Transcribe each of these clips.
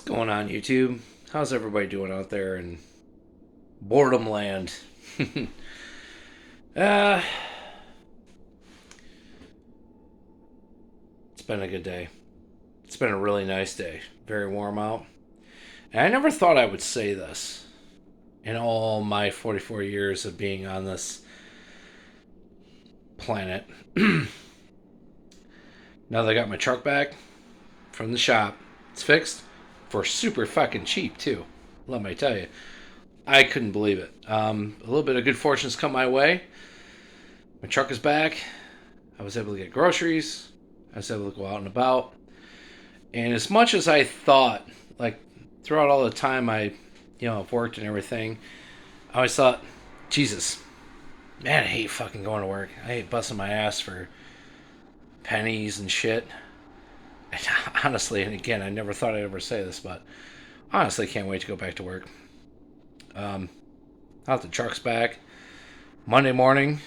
going on, YouTube? How's everybody doing out there in boredom land? uh, it's been a good day. It's been a really nice day. Very warm out. And I never thought I would say this in all my 44 years of being on this planet. Now that I got my truck back from the shop, it's fixed for super fucking cheap, too. Let me tell you. I couldn't believe it. A little bit of good fortune's come my way. My truck is back. I was able to get groceries. I was able to go out and about. And as much as I thought, like throughout all the time I've worked and everything, I always thought, Jesus, man, I hate fucking going to work. I hate busting my ass for pennies and shit. And honestly, and again, I never thought I'd ever say this, but honestly, can't wait to go back to work. Out the truck's back Monday morning.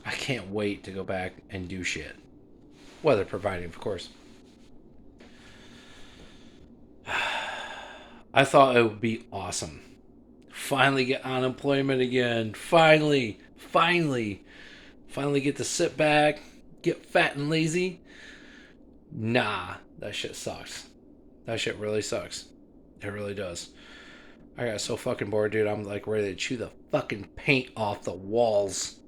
I can't wait to go back and do shit, weather providing, of course. I thought it would be awesome. Finally get unemployment again. Finally get to sit back, get fat and lazy. Nah, that shit sucks. That shit really sucks. It really does. I got so fucking bored, dude. I'm like ready to chew the fucking paint off the walls.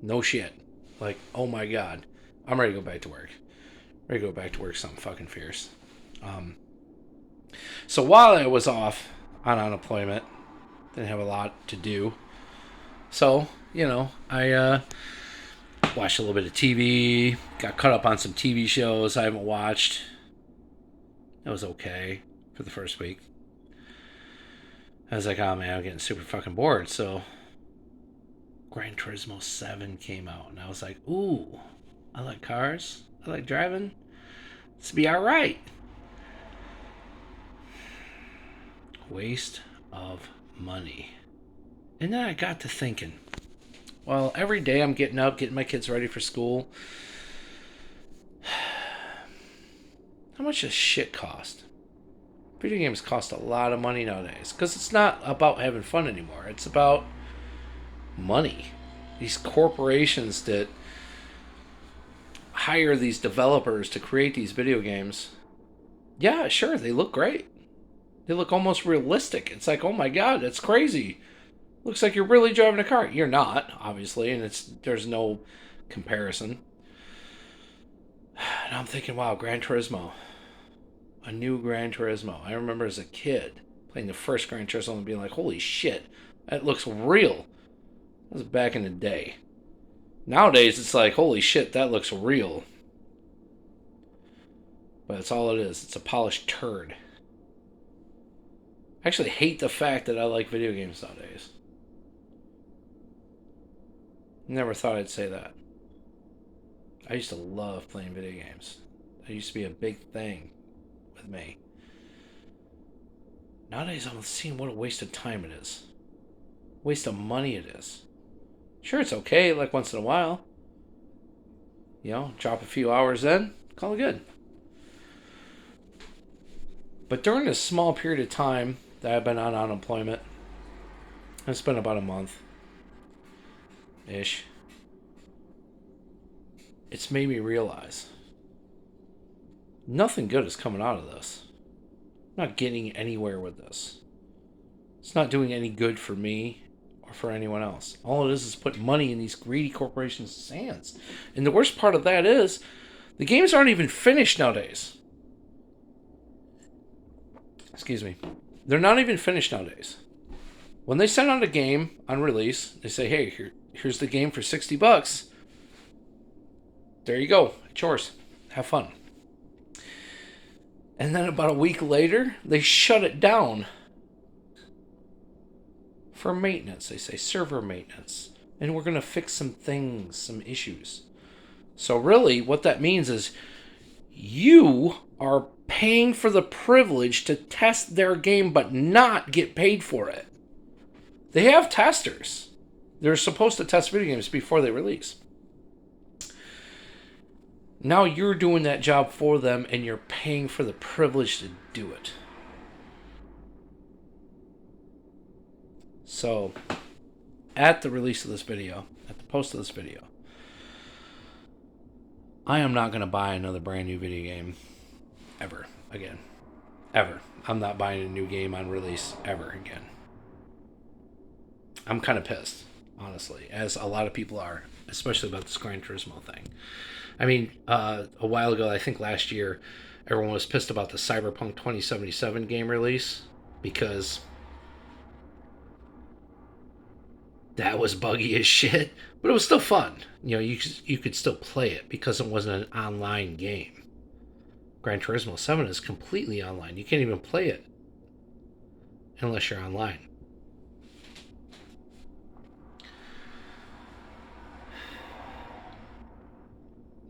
No shit. Like, oh my god. I'm ready to go back to work. Ready to go back to work something fucking fierce. So while I was off on unemployment, didn't have a lot to do. So, I watched a little bit of TV. Got caught up on some TV shows I haven't watched. It was okay for the first week. I was like, oh man, I'm getting super fucking bored. So Gran Turismo 7 came out. And I was like, ooh, I like cars. I like driving. This will be alright. Waste of money. And then I got to thinking, well, every day I'm getting up, getting my kids ready for school. How much does shit cost? Video games cost a lot of money nowadays. Because it's not about having fun anymore. It's about money. These corporations that hire these developers to create these video games. Yeah, sure, they look great. They look almost realistic. It's like, oh my god, that's crazy. Looks like you're really driving a car. You're not, obviously, and there's no comparison. And I'm thinking, wow, Gran Turismo. A new Gran Turismo. I remember as a kid playing the first Gran Turismo and being like, holy shit, that looks real. That was back in the day. Nowadays, it's like, holy shit, that looks real. But that's all it is. It's a polished turd. I actually hate the fact that I like video games nowadays. Never thought I'd say that. I used to love playing video games. That used to be a big thing with me. Nowadays, I'm seeing what a waste of time it is. Waste of money it is. Sure, it's okay, like once in a while. Drop a few hours in, call it good. But during this small period of time that I've been on unemployment, it's been about a month-ish, it's made me realize nothing good is coming out of this. I'm not getting anywhere with this. It's not doing any good for me or for anyone else. All it is put money in these greedy corporations' hands. And the worst part of that is the games aren't even finished nowadays. Excuse me. They're not even finished nowadays. When they send out a game on release, they say, hey, here's the game for $60. There you go. It's yours. Have fun. And then about a week later, they shut it down for maintenance. They say server maintenance. And we're going to fix some things, some issues. So really, what that means is you are paying for the privilege to test their game but not get paid for it. They have testers. They're supposed to test video games before they release. Now you're doing that job for them and you're paying for the privilege to do it. So, at the release of this video, at the post of this video, I am not going to buy another brand new video game ever again. Ever. I'm not buying a new game on release ever again. I'm kind of pissed, honestly, as a lot of people are, especially about this Gran Turismo thing. I mean, a while ago, I think last year, everyone was pissed about the Cyberpunk 2077 game release because that was buggy as shit, but it was still fun. You know, you could still play it because it wasn't an online game. Gran Turismo 7 is completely online. You can't even play it unless you're online.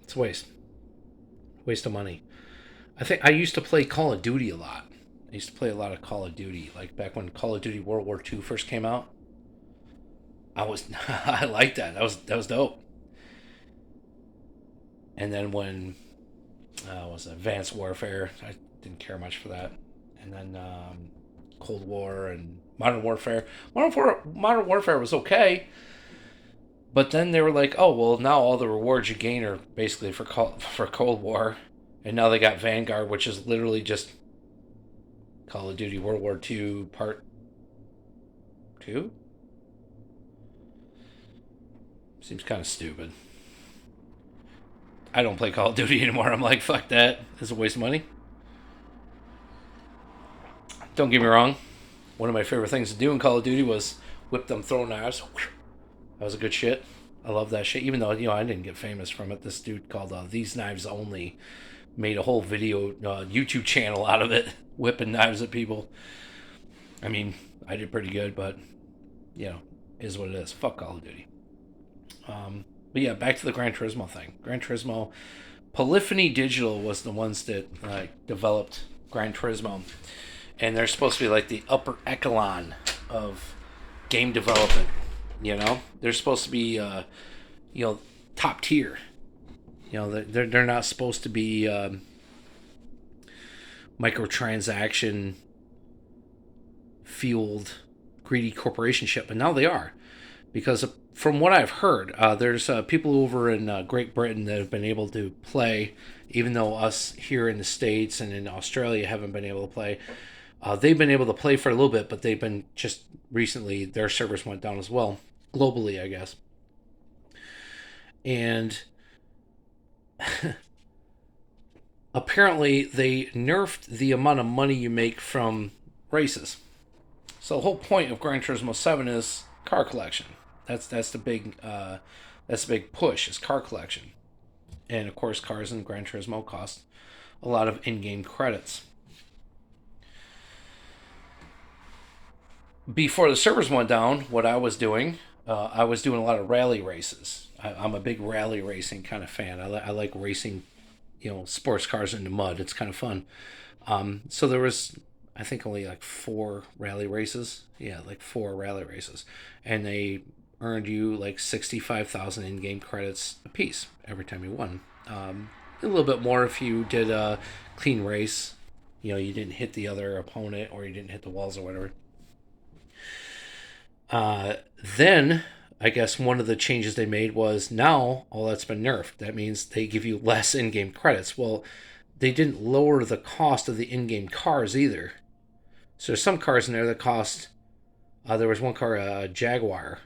It's a waste of money. I think I used to play Call of Duty a lot. I used to play a lot of Call of Duty, like back when Call of Duty World War II first came out. I liked that. That was dope. And then when was Advanced Warfare, I didn't care much for that. And then Cold War and Modern Warfare. Modern Warfare was okay, but then they were like, oh well, now all the rewards you gain are basically for Cold War, and now they got Vanguard, which is literally just Call of Duty World War II Part 2. Seems kind of stupid. I don't play Call of Duty anymore. I'm like, fuck that. It's a waste of money. Don't get me wrong. One of my favorite things to do in Call of Duty was whip them throwing knives. That was a good shit. I love that shit. Even though, I didn't get famous from it. This dude called These Knives Only made a whole video, YouTube channel out of it, whipping knives at people. I mean, I did pretty good, but, is what it is. Fuck Call of Duty. But yeah, back to the Gran Turismo thing. Gran Turismo, Polyphony Digital was the ones that developed Gran Turismo, and they're supposed to be like the upper echelon of game development. They're supposed to be, top tier. They're not supposed to be microtransaction fueled greedy corporation shit, but now they are, because from what I've heard, there's people over in Great Britain that have been able to play, even though us here in the States and in Australia haven't been able to play. They've been able to play for a little bit, but they've been just recently, their servers went down as well, globally, I guess. And apparently they nerfed the amount of money you make from races. So the whole point of Gran Turismo 7 is car collection. That's the big push, is car collection. And of course, cars in Gran Turismo cost a lot of in-game credits. Before the servers went down, what I was doing a lot of rally races. I'm a big rally racing kind of fan. I like racing, sports cars in the mud. It's kind of fun. So there was, I think, only like 4 rally races. Yeah, like 4 rally races, and they earned you like 65,000 in-game credits a piece every time you won. A little bit more if you did a clean race. You didn't hit the other opponent, or you didn't hit the walls or whatever. Then I guess one of the changes they made was now all that's been nerfed. That means they give you less in-game credits. Well, they didn't lower the cost of the in-game cars either. So there's some cars in there that cost. There was one car, a Jaguar,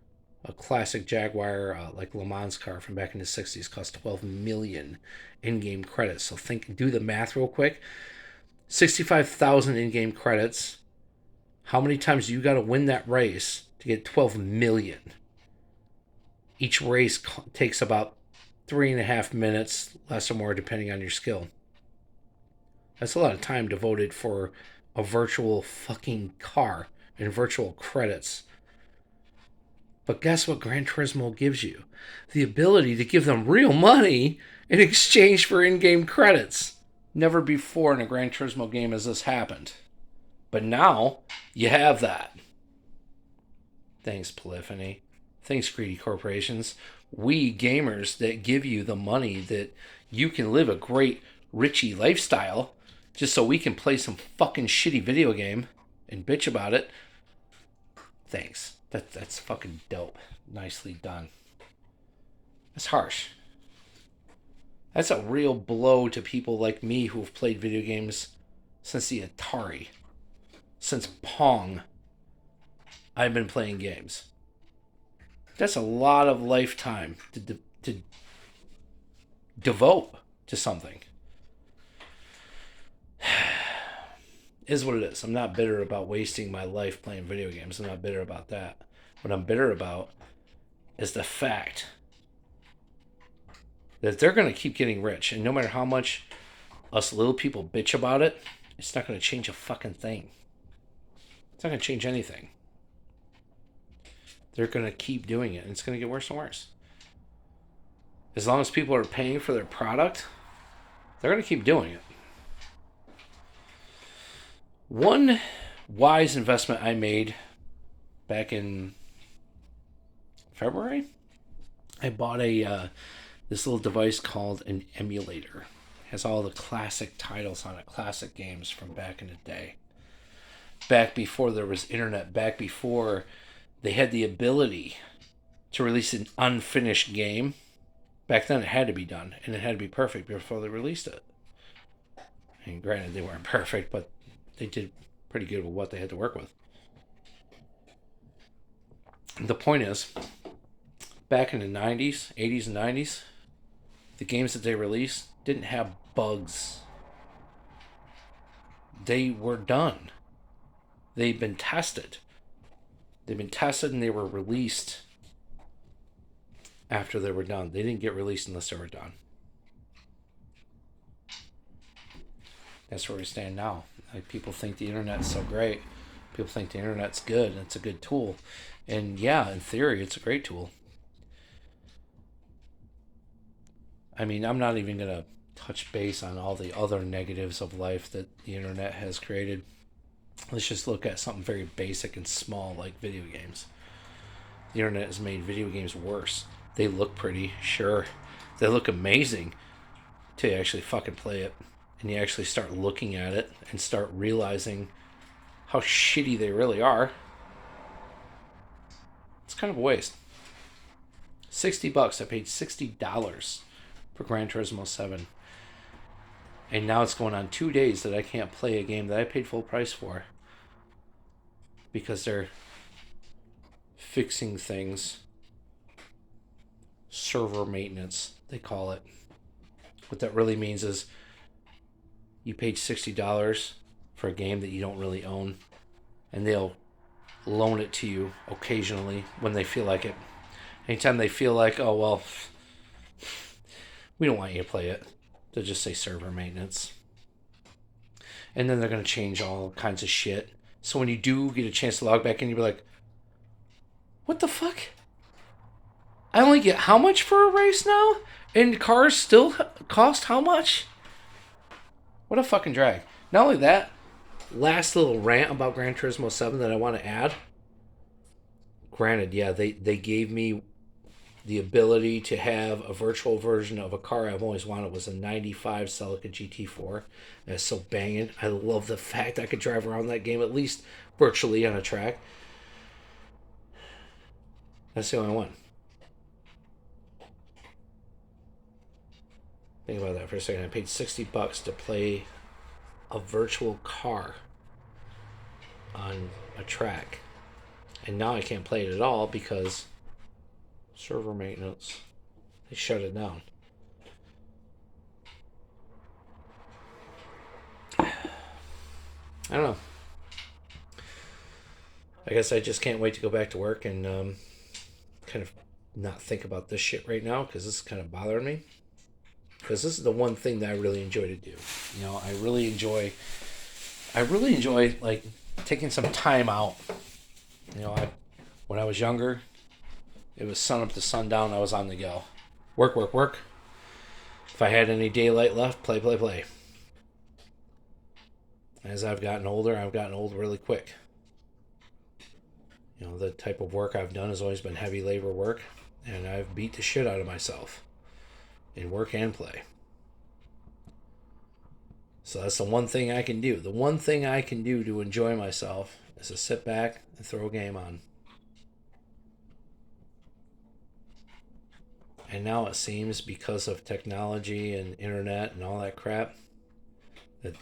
a classic Jaguar, like Le Mans car from back in the 60s, cost 12 million in-game credits. So do the math real quick. 65,000 in-game credits. How many times you got to win that race to get 12 million? Each race takes about 3.5 minutes, less or more, depending on your skill. That's a lot of time devoted for a virtual fucking car and virtual credits. But guess what Gran Turismo gives you? The ability to give them real money in exchange for in-game credits. Never before in a Gran Turismo game has this happened. But now, you have that. Thanks, Polyphony. Thanks, greedy corporations. We gamers that give you the money that you can live a great Richie lifestyle just so we can play some fucking shitty video game and bitch about it. Thanks. That's fucking dope. Nicely done. That's harsh. That's a real blow to people like me who have played video games since the Atari. Since Pong, I've been playing games. That's a lot of lifetime to devote to something. Is what it is. I'm not bitter about wasting my life playing video games. I'm not bitter about that. What I'm bitter about is the fact that they're going to keep getting rich. And no matter how much us little people bitch about it, it's not going to change a fucking thing. It's not going to change anything. They're going to keep doing it, and it's going to get worse and worse. As long as people are paying for their product, they're going to keep doing it. One wise investment I made back in February, I bought this little device called an emulator. It has all the classic titles on it, classic games from back in the day. Back before there was internet, back before they had the ability to release an unfinished game. Back then it had to be done, and it had to be perfect before they released it. And granted, they weren't perfect, but they did pretty good with what they had to work with. The point is, back in the 90s, 80s and 90s, the games that they released didn't have bugs. They were done. They've been tested. They've been tested and they were released after they were done. They didn't get released unless they were done. That's where we stand now. Like, people think the internet's so great. People think the internet's good and it's a good tool. And yeah, in theory, it's a great tool. I mean, I'm not even going to touch base on all the other negatives of life that the internet has created. Let's just look at something very basic and small like video games. The internet has made video games worse. They look pretty, sure. They look amazing till you actually fucking play it. And you actually start looking at it and start realizing how shitty they really are. It's kind of a waste. $60. I paid $60 for Gran Turismo 7. And now it's going on 2 days that I can't play a game that I paid full price for. Because they're fixing things. Server maintenance, they call it. What that really means is you paid $60 for a game that you don't really own. And they'll loan it to you occasionally when they feel like it. Anytime they feel like, oh, well, we don't want you to play it, they'll just say server maintenance. And then they're going to change all kinds of shit. So when you do get a chance to log back in, you'll be like, what the fuck? I only get how much for a race now? And cars still cost how much? What a fucking drag. Not only that, last little rant about Gran Turismo 7 that I want to add. Granted, yeah, they gave me the ability to have a virtual version of a car I've always wanted. It was a 95 Celica GT4. That's so banging. I love the fact I could drive around that game at least virtually on a track. That's the only one. Think about that for a second. I paid $60 to play a virtual car on a track. And now I can't play it at all because server maintenance. They shut it down. I don't know. I guess I just can't wait to go back to work and kind of not think about this shit right now because this is kind of bothering me. Because this is the one thing that I really enjoy to do. You know, I really enjoy like taking some time out. You know, when I was younger, it was sun up to sundown. I was on the go. Work, work, work. If I had any daylight left, play, play, play. As I've gotten older really quick. You know, the type of work I've done has always been heavy labor work. And I've beat the shit out of myself in work and play. So that's the one thing I can do. The one thing I can do to enjoy myself is to sit back and throw a game on. And now it seems, because of technology and internet and all that crap,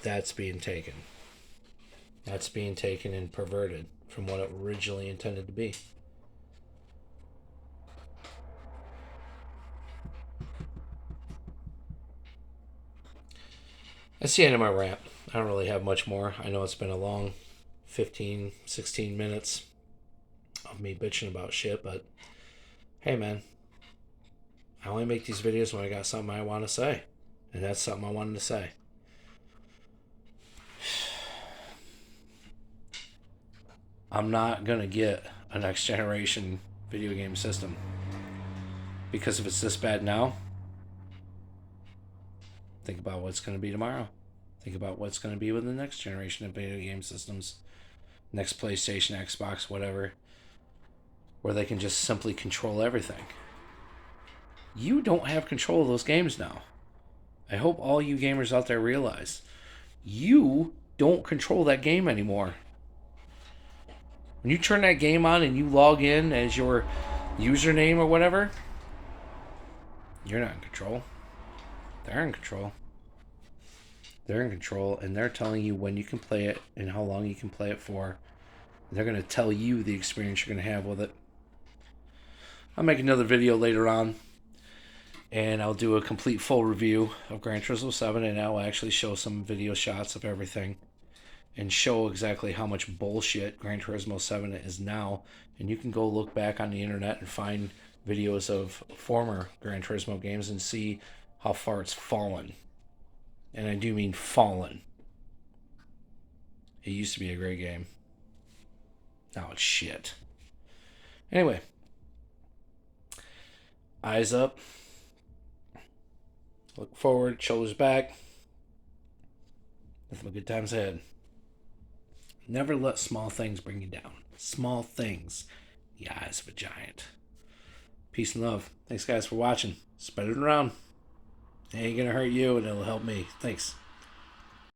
that's being taken. That's being taken and perverted from what it originally intended to be. That's the end of my rant. I don't really have much more. I know it's been a long 15, 16 minutes of me bitching about shit, but hey, man, I only make these videos when I got something I want to say. And that's something I wanted to say. I'm not going to get a next generation video game system. Because if it's this bad now, think about what's going to be tomorrow. Think about what's going to be with the next generation of video game systems. Next PlayStation, Xbox, whatever. Where they can just simply control everything. You don't have control of those games now. I hope all you gamers out there realize you don't control that game anymore. When you turn that game on and you log in as your username or whatever, you're not in control. They're in control. They're in control, and they're telling you when you can play it and how long you can play it for. They're going to tell you the experience you're going to have with it. I'll make another video later on, and I'll do a complete full review of Gran Turismo 7, and I'll actually show some video shots of everything and show exactly how much bullshit Gran Turismo 7 is now. And you can go look back on the internet and find videos of former Gran Turismo games and see how far it's fallen. And I do mean fallen. It used to be a great game. Now it's shit. Anyway. Eyes up. Look forward, shoulders back. Nothing but good times ahead. Never let small things bring you down. Small things. The eyes of a giant. Peace and love. Thanks, guys, for watching. Spread it around. It ain't gonna hurt you, and it'll help me. Thanks.